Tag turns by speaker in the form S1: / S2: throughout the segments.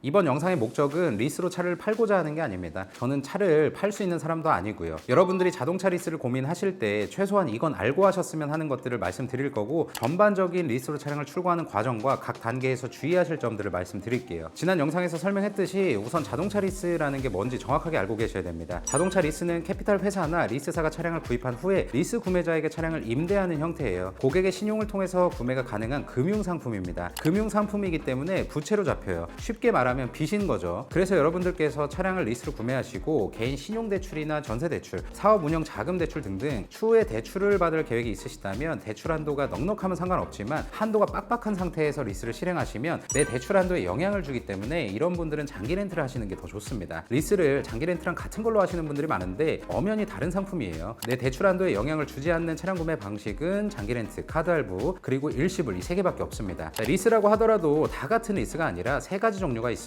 S1: 이번 영상의 목적은 리스로 차를 팔고자 하는 게 아닙니다. 저는 차를 팔 수 있는 사람도 아니고요. 여러분들이 자동차 리스를 고민하실 때 최소한 이건 알고 하셨으면 하는 것들을 말씀드릴 거고, 전반적인 리스로 차량을 출고하는 과정과 각 단계에서 주의하실 점들을 말씀드릴게요. 지난 영상에서 설명했듯이 우선 자동차 리스라는 게 뭔지 정확하게 알고 계셔야 됩니다. 자동차 리스는 캐피탈 회사나 리스사가 차량을 구입한 후에 리스 구매자에게 차량을 임대하는 형태예요. 고객의 신용을 통해서 구매가 가능한 금융상품입니다. 금융상품이기 때문에 부채로 잡혀요. 쉽게 말하면 빚인 거죠. 그래서 여러분들께서 차량을 리스로 구매하시고 개인 신용대출이나 전세대출, 사업운영 자금대출 등등 추후에 대출을 받을 계획이 있으시다면 대출 한도가 넉넉하면 상관없지만 한도가 빡빡한 상태에서 리스를 실행하시면 내 대출 한도에 영향을 주기 때문에 이런 분들은 장기 렌트를 하시는 게 더 좋습니다. 리스를 장기 렌트랑 같은 걸로 하시는 분들이 많은데 엄연히 다른 상품이에요. 내 대출 한도에 영향을 주지 않는 차량 구매 방식은 장기 렌트, 카드 할부, 그리고 일시불 이 세 개밖에 없습니다. 리스라고 하더라도 다 같은 리스가 아니라 세 가지 종류가 있습니다.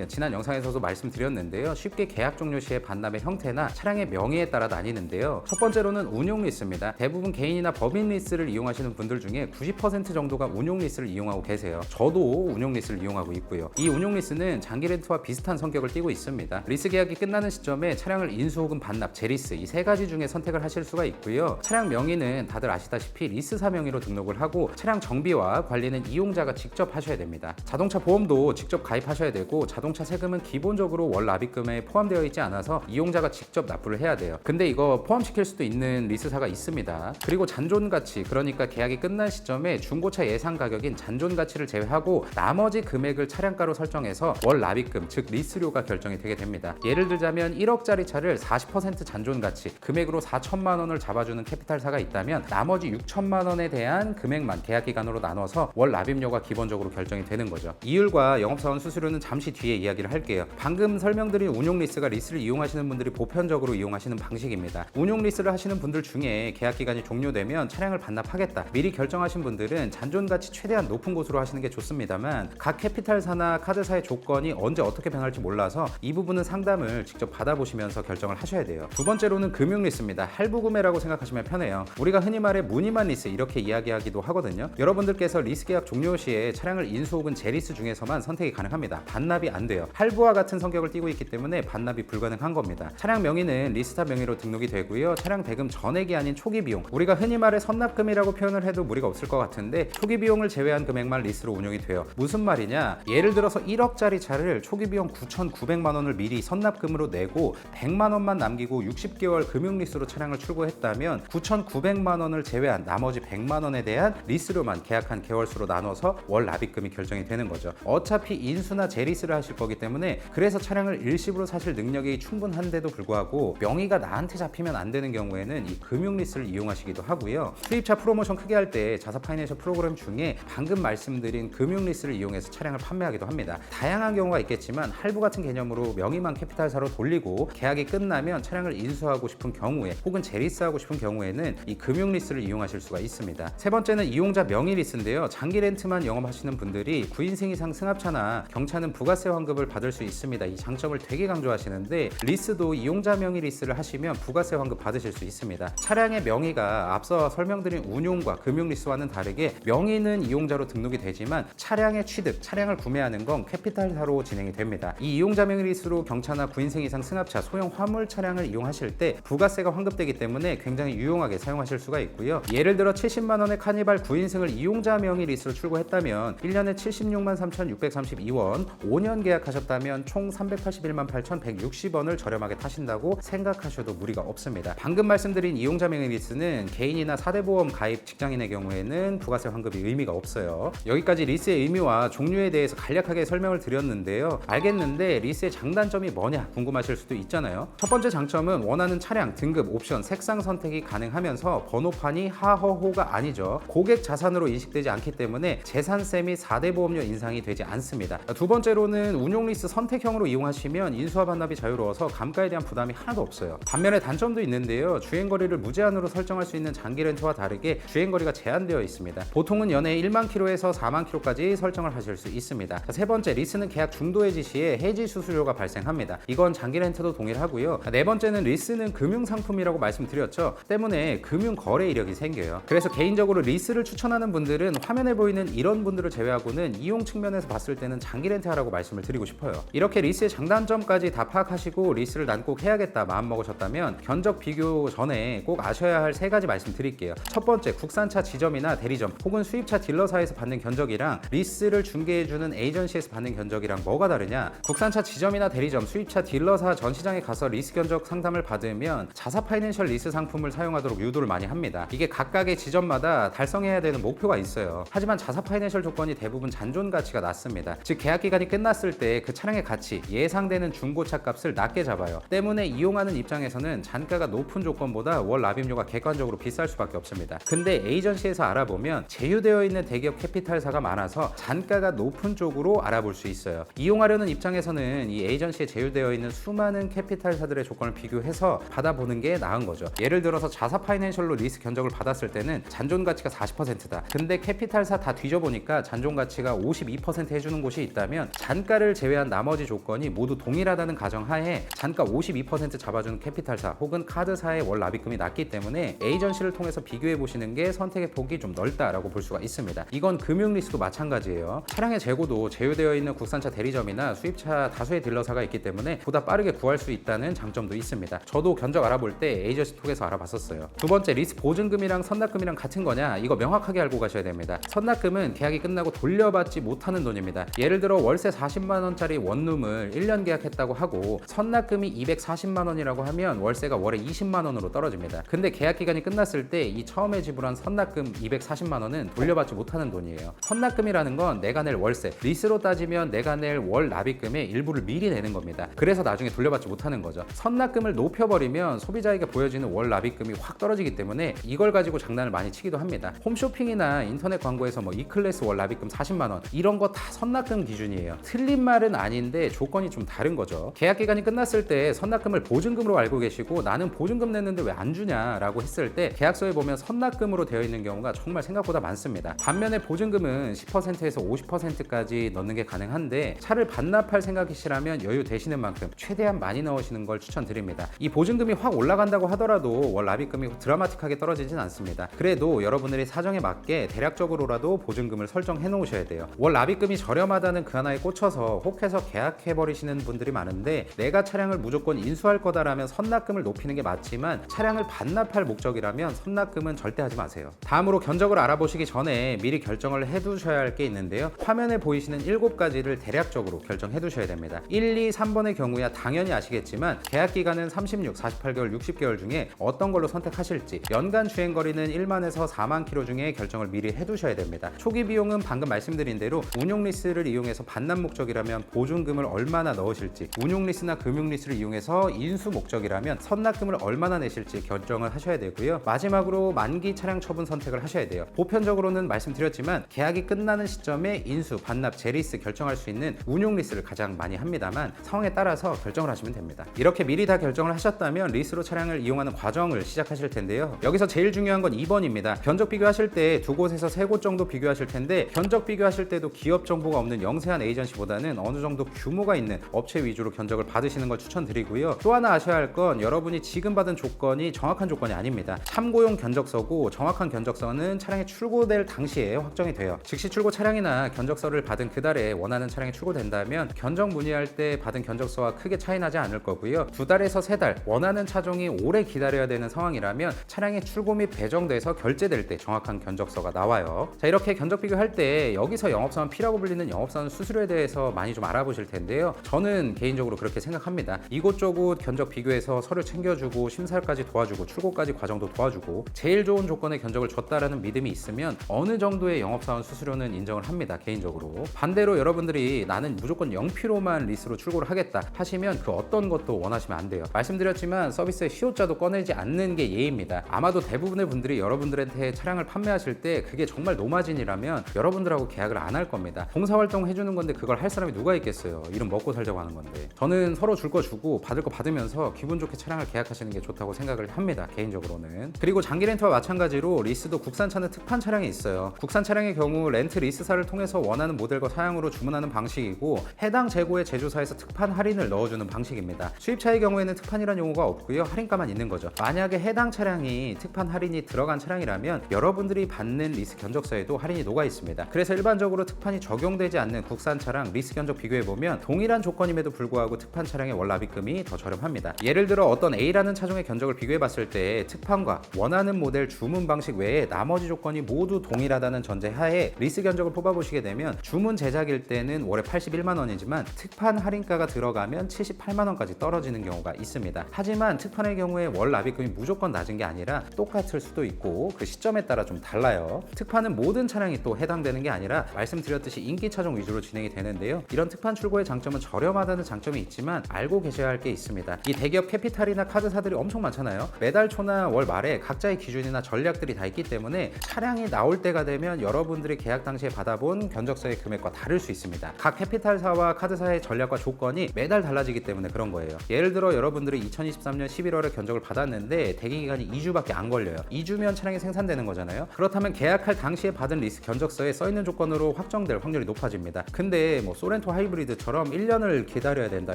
S1: 지난 영상에서도 말씀드렸는데요. 쉽게 계약 종료 시의 반납의 형태나 차량의 명의에 따라 나뉘는데요. 첫 번째로는 운용 리스입니다. 대부분 개인이나 법인 리스를 이용하시는 분들 중에 90% 정도가 운용 리스를 이용하고 계세요. 저도 운용 리스를 이용하고 있고요. 이 운용 리스는 장기 렌트와 비슷한 성격을 띠고 있습니다. 리스 계약이 끝나는 시점에 차량을 인수 혹은 반납, 재리스 이 세 가지 중에 선택을 하실 수가 있고요. 차량 명의는 다들 아시다시피 리스사 명의로 등록을 하고 차량 정비와 관리는 이용자가 직접 하셔야 됩니다. 자동차 보험도 직접 가입하셔야 되고 자동차 세금은 기본적으로 월 납입금에 포함되어 있지 않아서 이용자가 직접 납부를 해야 돼요. 근데 이거 포함시킬 수도 있는 리스사가 있습니다. 그리고 잔존가치, 그러니까 계약이 끝난 시점에 중고차 예상 가격인 잔존가치를 제외하고 나머지 금액을 차량가로 설정해서 월 납입금, 즉 리스료가 결정이 되게 됩니다. 예를 들자면 1억짜리 차를 40% 잔존가치, 금액으로 4천만 원을 잡아주는 캐피탈사가 있다면 나머지 6천만 원에 대한 금액만 계약기간으로 나눠서 월 납입료가 기본적으로 결정이 되는 거죠. 이율과 영업사원 수수료는 잠시 뒤에 이야기를 할게요. 방금 설명드린 운용 리스가 리스를 이용하시는 분들이 보편적으로 이용하시는 방식입니다. 운용 리스를 하시는 분들 중에 계약 기간이 종료되면 차량을 반납하겠다 미리 결정하신 분들은 잔존가치 최대한 높은 곳으로 하시는 게 좋습니다만, 각 캐피탈사나 카드사의 조건이 언제 어떻게 변할지 몰라서 이 부분은 상담을 직접 받아보시면서 결정을 하셔야 돼요. 두 번째로는 금융 리스입니다. 할부 구매라고 생각하시면 편해요. 우리가 흔히 말해 무늬만 리스 이렇게 이야기하기도 하거든요. 여러분들께서 리스 계약 종료 시에 차량을 인수 혹은 재리스 중에서만 선택이 가능합니다. 반납이 안 돼요. 할부와 같은 성격을 띠고 있기 때문에 반납이 불가능한 겁니다. 차량 명의는 리스타 명의로 등록이 되고요. 차량 대금 전액이 아닌 초기 비용, 우리가 흔히 말해 선납금이라고 표현을 해도 무리가 없을 것 같은데 초기 비용을 제외한 금액만 리스로 운용이 돼요. 무슨 말이냐? 예를 들어서 1억짜리 차를 초기 비용 9,900만 원을 미리 선납금으로 내고 100만 원만 남기고 60개월 금융 리스로 차량을 출고했다면 9,900만 원을 제외한 나머지 100만 원에 대한 리스료만 계약한 개월수로 나눠서 월 납입금이 결정이 되는 거죠. 어차피 인수나 재리스를 하실 거기 때문에, 그래서 차량을 일시불로 사실 능력이 충분한데도 불구하고 명의가 나한테 잡히면 안 되는 경우에는 이 금융 리스를 이용하시기도 하고요. 수입차 프로모션 크게 할 때 자사 파이낸셜 프로그램 중에 방금 말씀드린 금융 리스를 이용해서 차량을 판매하기도 합니다. 다양한 경우가 있겠지만 할부 같은 개념으로 명의만 캐피탈사로 돌리고 계약이 끝나면 차량을 인수하고 싶은 경우에 혹은 재리스하고 싶은 경우에는 이 금융 리스를 이용하실 수가 있습니다. 세 번째는 이용자 명의 리스인데요. 장기 렌트만 영업하시는 분들이 9인승 이상 승합차나 경차는 부가세 환급을 받을 수 있습니다. 이 장점을 되게 강조하시는데, 리스도 이용자 명의 리스를 하시면 부가세 환급 받으실 수 있습니다. 차량의 명의가 앞서 설명드린 운용과 금융 리스와는 다르게 명의는 이용자로 등록이 되지만 차량의 취득, 차량을 구매하는 건 캐피탈사로 진행이 됩니다. 이 이용자 명의 리스로 경차나 9인승 이상 승합차, 소형 화물 차량을 이용하실 때 부가세가 환급되기 때문에 굉장히 유용하게 사용하실 수가 있고요. 예를 들어 70만 원의 카니발 9인승을 이용자 명의 리스로 출고했다면 1년에 76만 3,632원, 5년 계약하셨다면 총 381만 8,160원을 저렴하게 타신다고 생각하셔도 무리가 없습니다. 방금 말씀드린 이용자 명의 리스는 개인이나 4대 보험 가입 직장인의 경우에는 부가세 환급이 의미가 없어요. 여기까지 리스의 의미와 종류에 대해서 간략하게 설명을 드렸는데요. 알겠는데 리스의 장단점이 뭐냐 궁금하실 수도 있잖아요. 첫 번째 장점은 원하는 차량, 등급, 옵션, 색상 선택이 가능하면서 번호판이 하허호가 아니죠. 고객 자산으로 인식되지 않기 때문에 재산세 및 4대 보험료 인상이 되지 않습니다. 두 번째로는 운용 리스 선택형으로 이용하시면 인수와 반납이 자유로워서 감가에 대한 부담이 하나도 없어요. 반면에 단점도 있는데요. 주행거리를 무제한으로 설정할 수 있는 장기 렌트와 다르게 주행거리가 제한되어 있습니다. 보통은 연에 1만 킬로에서 4만 킬로까지 설정을 하실 수 있습니다. 세 번째, 리스는 계약 중도 해지 시에 해지 수수료가 발생합니다. 이건 장기 렌트도 동일하고요. 네 번째는 리스는 금융상품이라고 말씀드렸죠. 때문에 금융 거래 이력이 생겨요. 그래서 개인적으로 리스를 추천하는 분들은 화면에 보이는 이런 분들을 제외하고는 이용 측면에서 봤을 때는 장기 렌트 하라고 있다라고 말씀을 드리고 싶어요. 이렇게 리스의 장단점까지 다 파악하시고 리스를 난 꼭 해야겠다 마음 먹으셨다면 견적 비교 전에 꼭 아셔야 할 3가지 말씀드릴게요. 첫 번째, 국산차 지점이나 대리점 혹은 수입차 딜러사에서 받는 견적이랑 리스를 중개해주는 에이전시에서 받는 견적이랑 뭐가 다르냐? 국산차 지점이나 대리점, 수입차 딜러사 전시장에 가서 리스 견적 상담을 받으면 자사 파이낸셜 리스 상품을 사용하도록 유도를 많이 합니다. 이게 각각의 지점마다 달성해야 되는 목표가 있어요. 하지만 자사 파이낸셜 조건이 대부분 잔존 가치가 낮습니다. 즉 계약 기간이 끝났을 때 그 차량의 가치, 예상되는 중고차 값을 낮게 잡아요. 때문에 이용하는 입장에서는 잔가가 높은 조건보다 월 납입료가 객관적으로 비쌀 수밖에 없습니다. 근데 에이전시에서 알아보면 제휴되어 있는 대기업 캐피탈사가 많아서 잔가가 높은 쪽으로 알아볼 수 있어요. 이용하려는 입장에서는 이 에이전시에 제휴되어 있는 수많은 캐피탈사들의 조건을 비교해서 받아보는 게 나은 거죠. 예를 들어서 자사 파이낸셜로 리스 견적을 받았을 때는 잔존 가치가 40%다. 근데 캐피탈사 다 뒤져보니까 잔존 가치가 52% 해주는 곳이 있다면 잔가를 제외한 나머지 조건이 모두 동일하다는 가정하에 잔가 52% 잡아주는 캐피탈사 혹은 카드사의 월 납입금이 낮기 때문에 에이전시를 통해서 비교해 보시는 게 선택의 폭이 좀 넓다라고 볼 수가 있습니다. 이건 금융리스도 마찬가지예요. 차량의 재고도 제휴되어 있는 국산차 대리점이나 수입차 다수의 딜러사가 있기 때문에 보다 빠르게 구할 수 있다는 장점도 있습니다. 저도 견적 알아볼 때 에이전시 톡에서 알아봤었어요. 두 번째, 리스 보증금이랑 선납금이랑 같은 거냐? 이거 명확하게 알고 가셔야 됩니다. 선납금은 계약이 끝나고 돌려받지 못하는 돈입니다. 예를 들어 월세 40만 원짜리 원룸을 1년 계약했다고 하고 선납금이 240만 원이라고 하면 월세가 월에 20만 원으로 떨어집니다. 근데 계약 기간이 끝났을 때 이 처음에 지불한 선납금 240만 원은 돌려받지 못하는 돈이에요. 선납금이라는 건 내가 낼 월세, 리스로 따지면 내가 낼 월 납입금의 일부를 미리 내는 겁니다. 그래서 나중에 돌려받지 못하는 거죠. 선납금을 높여버리면 소비자에게 보여지는 월 납입금이 확 떨어지기 때문에 이걸 가지고 장난을 많이 치기도 합니다. 홈쇼핑이나 인터넷 광고에서 뭐 E클래스 월 납입금 40만 원 이런 거 다 선납금 기준이에요. 틀린 말은 아닌데 조건이 좀 다른 거죠. 계약 기간이 끝났을 때 선납금을 보증금으로 알고 계시고 나는 보증금 냈는데 왜 안 주냐라고 했을 때 계약서에 보면 선납금으로 되어 있는 경우가 정말 생각보다 많습니다. 반면에 보증금은 10%에서 50%까지 넣는 게 가능한데 차를 반납할 생각이시라면 여유 되시는 만큼 최대한 많이 넣으시는 걸 추천드립니다. 이 보증금이 확 올라간다고 하더라도 월 납입금이 드라마틱하게 떨어지진 않습니다. 그래도 여러분들이 사정에 맞게 대략적으로라도 보증금을 설정해 놓으셔야 돼요. 월 납입금이 저렴하다는 그 하나에 꽂혀서 혹해서 계약해 버리시는 분들이 많은데 내가 차량을 무조건 인수할 거다라면 선납금을 높이는 게 맞지만 차량을 반납할 목적이라면 선납금은 절대 하지 마세요. 다음으로 견적을 알아보시기 전에 미리 결정을 해두셔야 할 게 있는데요. 화면에 보이시는 7가지를 대략적으로 결정해 두셔야 됩니다. 1, 2, 3번의 경우야 당연히 아시겠지만 계약 기간은 36, 48개월, 60개월 중에 어떤 걸로 선택하실지 연간 주행거리는 1만에서 4만 킬로 중에 결정을 미리 해두셔야 됩니다. 초기 비용은 방금 말씀드린 대로 운용리스를 이용해서 반납 목적이라면 보증금을 얼마나 넣으실지, 운용리스나 금융리스를 이용해서 인수 목적이라면 선납금을 얼마나 내실지 결정을 하셔야 되고요. 마지막으로 만기 차량 처분 선택을 하셔야 돼요. 보편적으로는 말씀드렸지만 계약이 끝나는 시점에 인수, 반납, 재리스 결정할 수 있는 운용리스를 가장 많이 합니다만 상황에 따라서 결정을 하시면 됩니다. 이렇게 미리 다 결정을 하셨다면 리스로 차량을 이용하는 과정을 시작하실 텐데요. 여기서 제일 중요한 건 2번입니다. 견적 비교하실 때 두 곳에서 3곳 정도 비교하실 텐데 견적 비교하실 때도 기업 정보가 없는 영세한 에이전시보다는 어느 정도 규모가 있는 업체 위주로 견적을 받으시는 걸 추천드리고요. 또 하나 아셔야 할 건 여러분이 지금 받은 조건이 정확한 조건이 아닙니다. 참고용 견적서고 정확한 견적서는 차량이 출고될 당시에 확정이 돼요. 즉시 출고 차량이나 견적서를 받은 그달에 원하는 차량이 출고된다면 견적 문의할 때 받은 견적서와 크게 차이 나지 않을 거고요. 2달에서 3달 원하는 차종이 오래 기다려야 되는 상황이라면 차량이 출고 및 배정돼서 결제될 때 정확한 견적서가 나와요. 자, 이렇게 견적 비교할 때 여기서 영업사원 P라고 불리는 영업사원 수수료에 대해서 많이 좀 알아보실 텐데요. 저는 개인적으로 그렇게 생각합니다. 이곳저곳 견적 비교해서 서류 챙겨주고 심사까지 도와주고 출고까지 과정도 도와주고 제일 좋은 조건의 견적을 줬다라는 믿음이 있으면 어느 정도의 영업사원 수수료는 인정을 합니다. 개인적으로. 반대로 여러분들이 나는 무조건 0피로만 리스로 출고를 하겠다 하시면 그 어떤 것도 원하시면 안 돼요. 말씀드렸지만 서비스의 시효자도 꺼내지 않는 게 예입니다. 아마도 대부분의 분들이 여러분들한테 차량을 판매하실 때 그게 정말 노마진이라면 여러분들하고 계약을 안 할 겁니다. 봉사활동 해주는 건데 그걸 할 사람이 누가 있겠어요. 이름 먹고 살자고 하는 건데. 저는 서로 줄 거 주고 받을 거 받으면서 기분 좋게 차량을 계약하시는 게 좋다고 생각을 합니다. 개인적으로는. 그리고 장기 렌트와 마찬가지로 리스도 국산차는 특판 차량이 있어요. 국산 차량의 경우 렌트 리스사를 통해서 원하는 모델과 사양으로 주문하는 방식이고 해당 재고의 제조사에서 특판 할인을 넣어주는 방식입니다. 수입차의 경우에는 특판이란 용어가 없고요. 할인가만 있는 거죠. 만약에 해당 차량이 특판 할인이 들어간 차량이라면 여러분들이 받는 리스 견적서에도 할인이 녹아 있습니다. 그래서 일반적으로 특판이 적용되지 않는 국산차는 전차랑 리스 견적 비교해보면 동일한 조건임에도 불구하고 특판 차량의 월 납입금이 더 저렴합니다. 예를 들어 어떤 A라는 차종의 견적을 비교해봤을 때 특판과 원하는 모델 주문 방식 외에 나머지 조건이 모두 동일하다는 전제하에 리스 견적을 뽑아보시게 되면 주문 제작일 때는 월에 81만 원이지만 특판 할인가가 들어가면 78만 원까지 떨어지는 경우가 있습니다. 하지만 특판의 경우에 월 납입금이 무조건 낮은 게 아니라 똑같을 수도 있고 그 시점에 따라 좀 달라요. 특판은 모든 차량이 또 해당되는 게 아니라 말씀드렸듯이 인기 차종 위주로 진행이 되는데요. 이런 특판 출고의 장점은 저렴하다는 장점이 있지만 알고 계셔야 할 게 있습니다. 이 대기업 캐피탈이나 카드사들이 엄청 많잖아요. 매달 초나 월 말에 각자의 기준이나 전략들이 다 있기 때문에 차량이 나올 때가 되면 여러분들이 계약 당시에 받아본 견적서의 금액과 다를 수 있습니다. 각 캐피탈사와 카드사의 전략과 조건이 매달 달라지기 때문에 그런 거예요. 예를 들어 여러분들이 2023년 11월에 견적을 받았는데 대기 기간이 2주밖에 안 걸려요. 2주면 차량이 생산되는 거잖아요. 그렇다면 계약할 당시에 받은 리스 견적서에 써있는 조건으로 확정될 확률이 높아집니다. 근데 뭐 소렌토 하이브리드처럼 1년을 기다려야 된다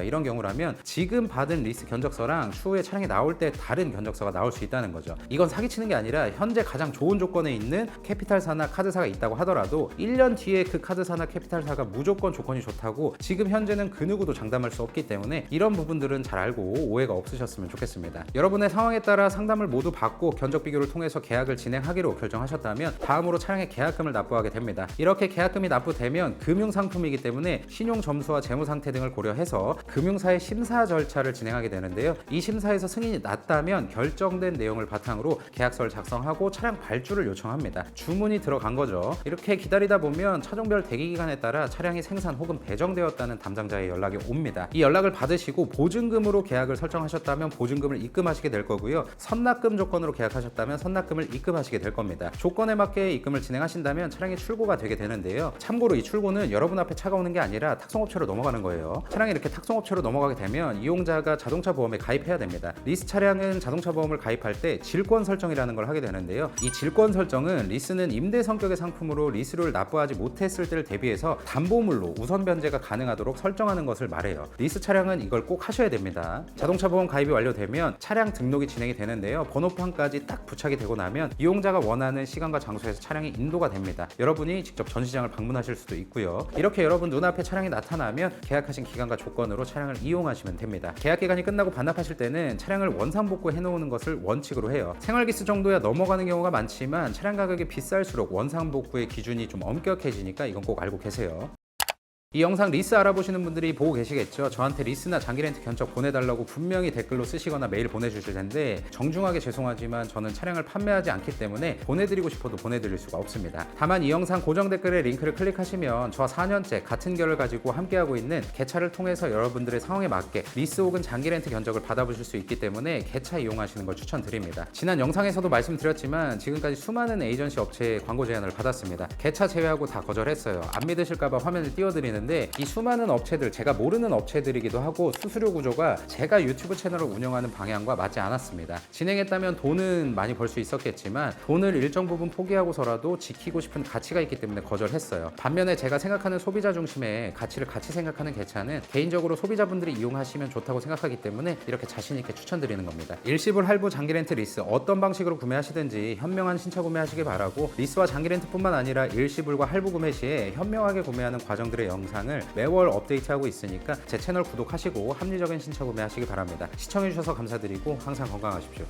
S1: 이런 경우라면 지금 받은 리스 견적서랑 추후에 차량이 나올 때 다른 견적서가 나올 수 있다는 거죠. 이건 사기치는 게 아니라 현재 가장 좋은 조건에 있는 캐피탈사나 카드사가 있다고 하더라도 1년 뒤에 그 카드사나 캐피탈사가 무조건 조건이 좋다고 지금 현재는 그 누구도 장담할 수 없기 때문에 이런 부분들은 잘 알고 오해가 없으셨으면 좋겠습니다. 여러분의 상황에 따라 상담을 모두 받고 견적 비교를 통해서 계약을 진행하기로 결정하셨다면 다음으로 차량의 계약금을 납부하게 됩니다. 이렇게 계약금이 납부되면 금융상품이기 때문에 신용 점수와 재무 상태 등을 고려해서 금융사의 심사 절차를 진행하게 되는데요. 이 심사에서 승인이 났다면 결정된 내용을 바탕으로 계약서를 작성하고 차량 발주를 요청합니다. 주문이 들어간 거죠. 이렇게 기다리다 보면 차종별 대기 기간에 따라 차량이 생산 혹은 배정되었다는 담당자의 연락이 옵니다. 이 연락을 받으시고 보증금으로 계약을 설정하셨다면 보증금을 입금하시게 될 거고요. 선납금 조건으로 계약하셨다면 선납금을 입금하시게 될 겁니다. 조건에 맞게 입금을 진행하신다면 차량이 출고가 되게 되는데요. 참고로 이 출고는 여러분 앞에 차가 오는 게 아니라 탁송업체로 넘어가는 거예요. 차량이 이렇게 탁송업체로 넘어가게 되면 이용자가 자동차 보험에 가입해야 됩니다. 리스 차량은 자동차 보험을 가입할 때 질권 설정이라는 걸 하게 되는데요. 이 질권 설정은 리스는 임대 성격의 상품으로 리스료를 납부하지 못했을 때를 대비해서 담보물로 우선 변제가 가능하도록 설정하는 것을 말해요. 리스 차량은 이걸 꼭 하셔야 됩니다. 자동차 보험 가입이 완료되면 차량 등록이 진행이 되는데요. 번호판까지 딱 부착이 되고 나면 이용자가 원하는 시간과 장소에서 차량이 인도가 됩니다. 여러분이 직접 전시장을 방문하실 수도 있고요. 이렇게 여러분 눈앞에 차량이 나타나면 계약하신 기간과 조건으로 차량을 이용하시면 됩니다. 계약 기간이 끝나고 반납하실 때는 차량을 원상복구 해놓는 것을 원칙으로 해요. 생활기스 정도야 넘어가는 경우가 많지만 차량 가격이 비쌀수록 원상복구의 기준이 좀 엄격해지니까 이건 꼭 알고 계세요. 이 영상 리스 알아보시는 분들이 보고 계시겠죠. 저한테 리스나 장기렌트 견적 보내달라고 분명히 댓글로 쓰시거나 메일 보내주실 텐데 정중하게 죄송하지만 저는 차량을 판매하지 않기 때문에 보내드리고 싶어도 보내드릴 수가 없습니다. 다만 이 영상 고정 댓글에 링크를 클릭하시면 저와 4년째 같은 결을 가지고 함께하고 있는 개차를 통해서 여러분들의 상황에 맞게 리스 혹은 장기렌트 견적을 받아보실 수 있기 때문에 개차 이용하시는 걸 추천드립니다. 지난 영상에서도 말씀드렸지만 지금까지 수많은 에이전시 업체의 광고 제안을 받았습니다. 개차 제외하고 다 거절했어요. 안 믿으실까봐 화면을 띄워드리는 이 수많은 업체들, 제가 모르는 업체들이기도 하고 수수료 구조가 제가 유튜브 채널을 운영하는 방향과 맞지 않았습니다. 진행했다면 돈은 많이 벌 수 있었겠지만 돈을 일정 부분 포기하고서라도 지키고 싶은 가치가 있기 때문에 거절했어요. 반면에 제가 생각하는 소비자 중심의 가치를 같이 생각하는 개차는 개인적으로 소비자분들이 이용하시면 좋다고 생각하기 때문에 이렇게 자신 있게 추천드리는 겁니다. 일시불, 할부, 장기렌트 리스 어떤 방식으로 구매하시든지 현명한 신차 구매하시길 바라고 리스와 장기렌트뿐만 아니라 일시불과 할부 구매 시에 현명하게 구매하는 과정들의 영상을 매월 업데이트하고 있으니까 제 채널 구독하시고 합리적인 신차 구매하시기 바랍니다. 시청해주셔서 감사드리고 항상 건강하십시오.